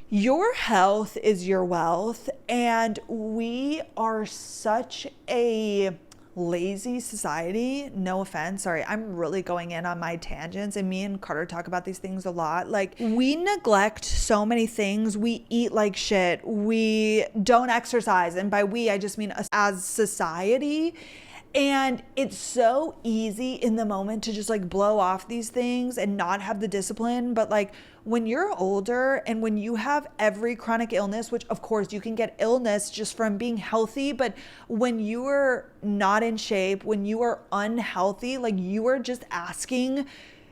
Your health is your wealth, and we are such a lazy society. No offense. Sorry. I'm really going in on my tangents, and me and Carter talk about these things a lot. Like, we neglect so many things. We eat like shit. We don't exercise. And by we, I just mean us as society. And it's so easy in the moment to just like blow off these things and not have the discipline. But like, when you're older and when you have every chronic illness, which of course you can get illness just from being healthy, but when you are not in shape, when you are unhealthy, like, you are just asking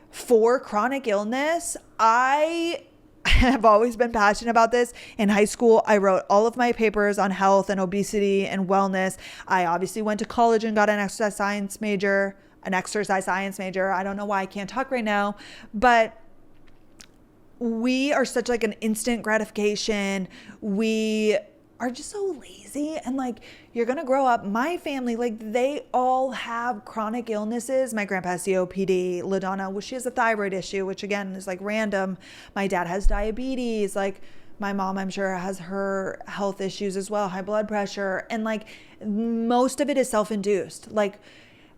for chronic illness. I have always been passionate about this. In high school, I wrote all of my papers on health and obesity and wellness. I obviously went to college and got an exercise science major. I don't know why I can't talk right now, but we are such like an instant gratification. We are just so lazy, and like, you're gonna grow up. My family, like, they all have chronic illnesses. My grandpa has COPD. LaDonna, well, she has a thyroid issue, which again is like random. My dad has diabetes. Like, my mom, I'm sure, has her health issues as well, high blood pressure. And like, most of it is self-induced. Like,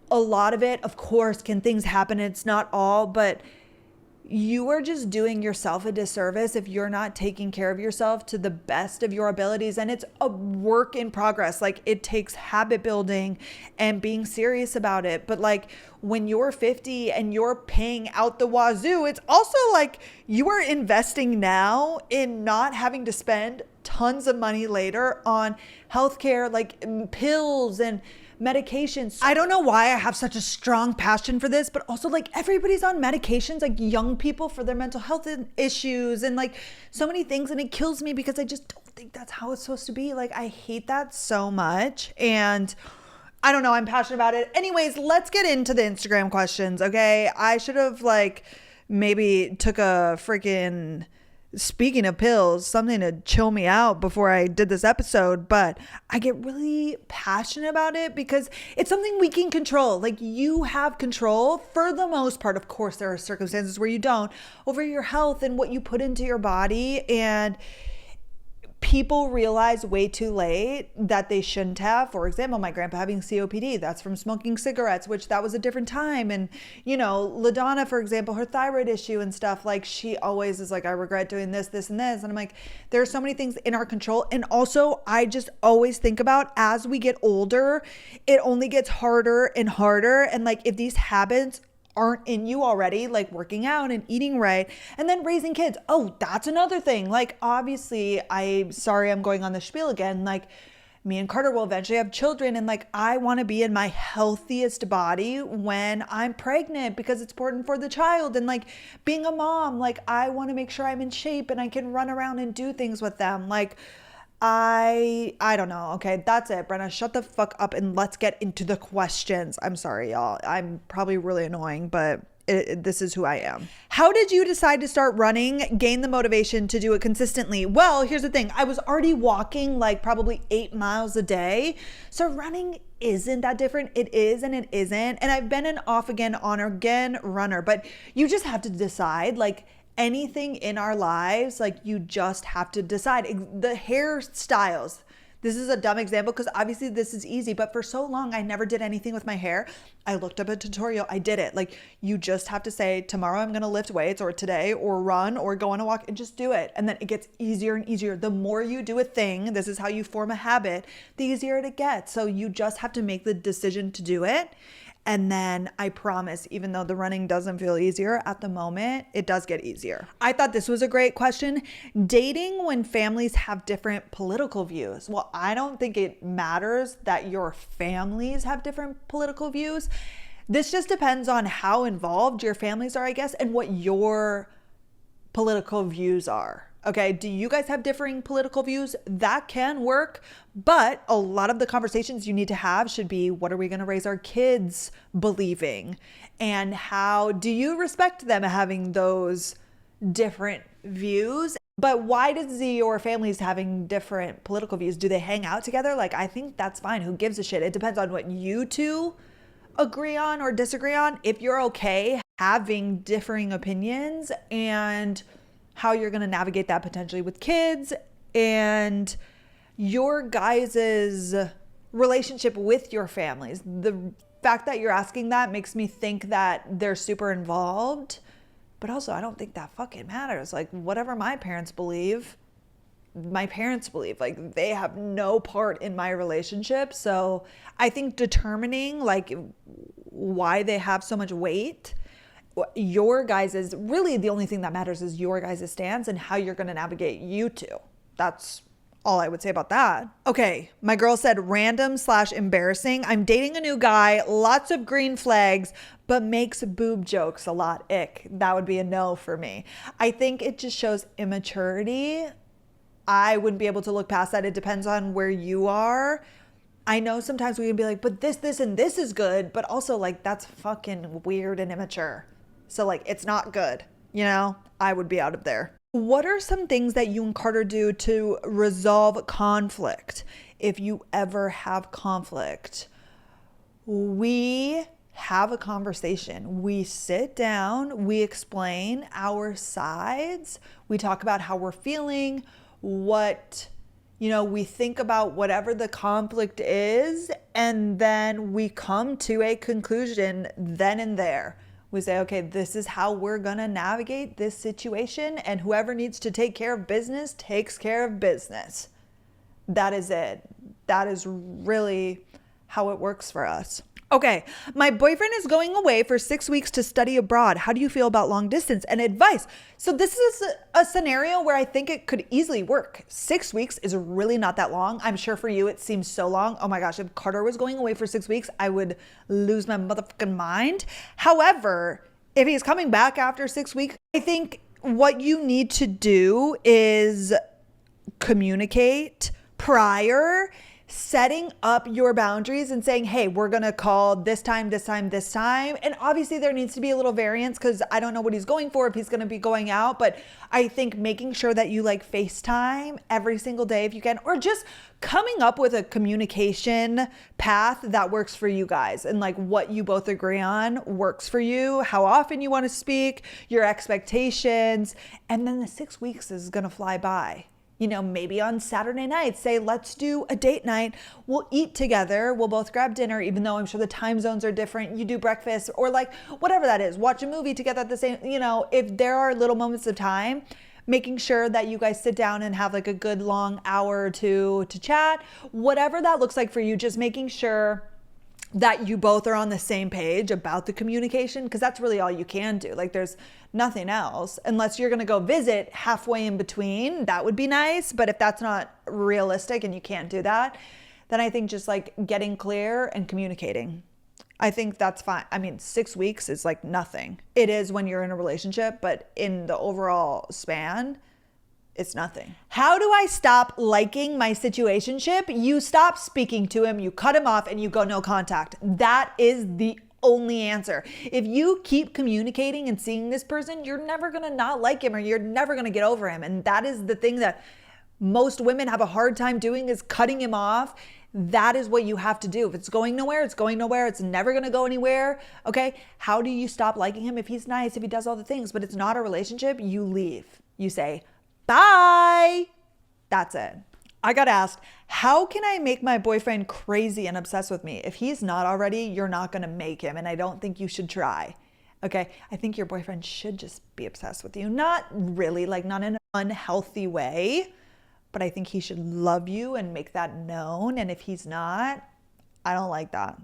a lot of it, of course, can things happen? It's not all, but you are just doing yourself a disservice if you're not taking care of yourself to the best of your abilities. And it's a work in progress. Like, it takes habit building and being serious about it. But like, when you're 50 and you're paying out the wazoo, it's also like you are investing now in not having to spend tons of money later on healthcare, like pills and medications. I don't know why I have such a strong passion for this, but also like, everybody's on medications, like young people for their mental health issues and like so many things. And it kills me because I just don't think that's how it's supposed to be. Like, I hate that so much. And I don't know, I'm passionate about it. Anyways, let's get into the Instagram questions. Okay. I should have like maybe took a freaking, speaking of pills, something to chill me out before I did this episode, but I get really passionate about it because it's something we can control. Like, you have control for the most part. Of course, there are circumstances where you don't, over your health and what you put into your body. And people realize way too late that they shouldn't have. For example, my grandpa having COPD, that's from smoking cigarettes, which that was a different time. And, you know, LaDonna, for example, her thyroid issue and stuff, like she always is like, I regret doing this, this, and this. And I'm like, there are so many things in our control. And also, I just always think about as we get older, it only gets harder and harder. And like, if these habits aren't in you already, like working out and eating right, and then raising kids. Oh, that's another thing. Like, obviously, I'm sorry I'm going on the spiel again. Like, me and Carter will eventually have children, and like, I want to be in my healthiest body when I'm pregnant because it's important for the child. And like, being a mom, like, I want to make sure I'm in shape and I can run around and do things with them. Like, I don't know. Okay, that's it. Brenna, shut the fuck up and let's get into the questions. I'm sorry, y'all. I'm probably really annoying, but this is who I am. How did you decide to start running, gain the motivation to do it consistently? Well, here's the thing. I was already walking like probably 8 miles a day. So running isn't that different. It is and it isn't. And I've been an off again, on again runner, but you just have to decide, like, anything in our lives, like you just have to decide. The hairstyles, this is a dumb example because obviously this is easy, but for so long I never did anything with my hair. I looked up a tutorial, I did it. Like, you just have to say, tomorrow I'm gonna lift weights, or today, or run, or go on a walk, and just do it. And then it gets easier and easier. The more you do a thing, this is how you form a habit, the easier it gets. So you just have to make the decision to do it. And then I promise, even though the running doesn't feel easier at the moment, it does get easier. I thought this was a great question. Dating when families have different political views. Well, I don't think it matters that your families have different political views. This just depends on how involved your families are, I guess, and what your political views are. Okay, do you guys have differing political views? That can work, but a lot of the conversations you need to have should be, what are we going to raise our kids believing? And how do you respect them having those different views? But why does your families having different political views? Do they hang out together? Like, I think that's fine. Who gives a shit? It depends on what you two agree on or disagree on. If you're okay having differing opinions and how you're going to navigate that potentially with kids and your guys's relationship with your families. The fact that you're asking that makes me think that they're super involved, but also I don't think that fucking matters. Like, whatever my parents believe, like, they have no part in my relationship. So I think determining like why they have so much weight, your guys' is really the only thing that matters is your guys' stance and how you're going to navigate you two. That's all I would say about that. Okay, my girl said random/embarrassing. I'm dating a new guy, lots of green flags, but makes boob jokes a lot. Ick. That would be a no for me. I think it just shows immaturity. I wouldn't be able to look past that. It depends on where you are. I know sometimes we can be like, but this, and this is good, but also like that's fucking weird and immature. So like, it's not good, you know? I would be out of there. What are some things that you and Carter do to resolve conflict? If you ever have conflict, we have a conversation. We sit down, we explain our sides. We talk about how we're feeling, we think about whatever the conflict is, and then we come to a conclusion then and there. We say, okay, this is how we're going to navigate this situation, and whoever needs to take care of business takes care of business. That is it. That is really how it works for us. Okay, my boyfriend is going away for 6 weeks to study abroad. How do you feel about long distance and advice? So this is a scenario where I think it could easily work. 6 weeks is really not that long. I'm sure for you it seems so long. Oh my gosh, if Carter was going away for 6 weeks, I would lose my motherfucking mind. However, if he's coming back after 6 weeks, I think what you need to do is communicate prior, setting up your boundaries and saying, hey, we're going to call this time, this time, this time. And obviously there needs to be a little variance because I don't know what he's going for, if he's going to be going out. But I think making sure that you like FaceTime every single day if you can, or just coming up with a communication path that works for you guys and like what you both agree on works for you, how often you want to speak, your expectations. And then the 6 weeks is going to fly by. maybe on Saturday night, say, let's do a date night. We'll eat together. We'll both grab dinner, even though I'm sure the time zones are different. You do breakfast or like whatever that is. Watch a movie together at the same, if there are little moments of time, making sure that you guys sit down and have like a good long hour or two to chat, whatever that looks like for you, just making sure that you both are on the same page about the communication, because that's really all you can do. Like there's nothing else unless you're going to go visit halfway in between. That would be nice. But if that's not realistic and you can't do that, then I think just like getting clear and communicating. I think that's fine. I mean, 6 weeks is like nothing. It is when you're in a relationship, but in the overall span, it's nothing. How do I stop liking my situationship? You stop speaking to him, you cut him off, and you go no contact. That is the only answer. If you keep communicating and seeing this person, you're never gonna not like him, or you're never gonna get over him. And that is the thing that most women have a hard time doing, is cutting him off. That is what you have to do. If it's going nowhere, it's going nowhere. It's never going to go anywhere. Okay. How do you stop liking him? If he's nice, if he does all the things, but it's not a relationship, you leave. You say, bye. That's it. I got asked, how can I make my boyfriend crazy and obsessed with me? If he's not already, you're not going to make him. And I don't think you should try. Okay. I think your boyfriend should just be obsessed with you. Not really, like not in an unhealthy way. But I think he should love you and make that known. And if he's not, I don't like that.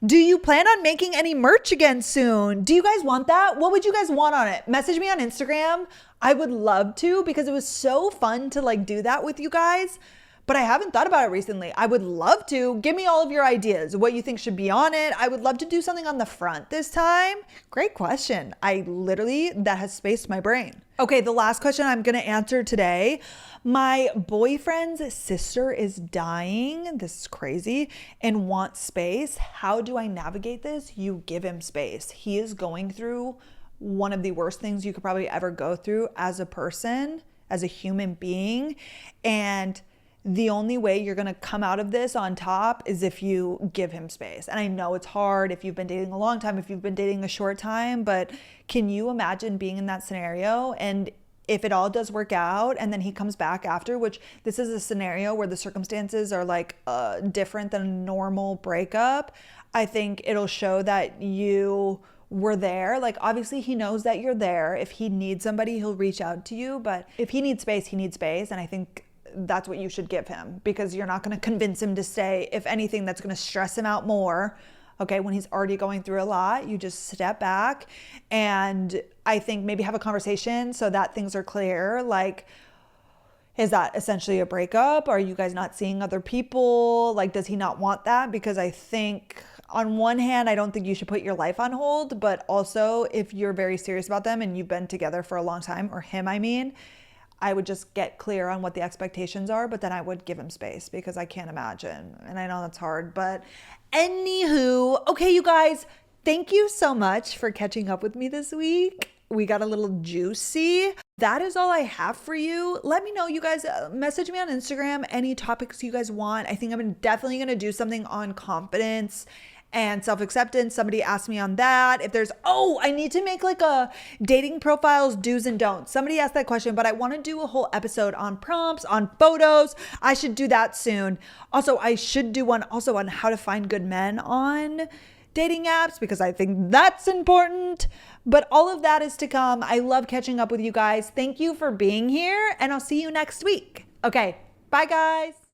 Do you plan on making any merch again soon? Do you guys want that? What would you guys want on it? Message me on Instagram. I would love to, because it was so fun to like do that with you guys. But I haven't thought about it recently. I would love to. Give me all of your ideas, what you think should be on it. I would love to do something on the front this time. Great question. That has spaced my brain. Okay, the last question I'm gonna answer today. My boyfriend's sister is dying, this is crazy, and wants space. How do I navigate this? You give him space. He is going through one of the worst things you could probably ever go through as a person, as a human being. And the only way you're going to come out of this on top is if you give him space. And I know it's hard if you've been dating a long time, if you've been dating a short time, but can you imagine being in that scenario? And if it all does work out and then he comes back after, which this is a scenario where the circumstances are like different than a normal breakup, I think it'll show that you were there. Like obviously he knows that you're there. If he needs somebody, he'll reach out to you. But if he needs space, he needs space. And I think that's what you should give him, because you're not going to convince him to stay. If anything, that's going to stress him out more. Okay, when he's already going through a lot, you just step back and I think maybe have a conversation so that things are clear. Like, is that essentially a breakup? Are you guys not seeing other people? Like, does he not want that? Because I think on one hand, I don't think you should put your life on hold, but also if you're very serious about them and you've been together for a long time, or him, I would just get clear on what the expectations are, but then I would give him space, because I can't imagine. And I know that's hard, but anywho, okay, you guys, thank you so much for catching up with me this week. We got a little juicy. That is all I have for you. Let me know, you guys, message me on Instagram, any topics you guys want. I think I'm definitely going to do something on confidence and self-acceptance. Somebody asked me on that. If there's, I need to make like a dating profiles, do's and don'ts. Somebody asked that question, but I want to do a whole episode on prompts, on photos. I should do that soon. Also, I should do one also on how to find good men on dating apps, because I think that's important. But all of that is to come. I love catching up with you guys. Thank you for being here, and I'll see you next week. Okay, bye guys.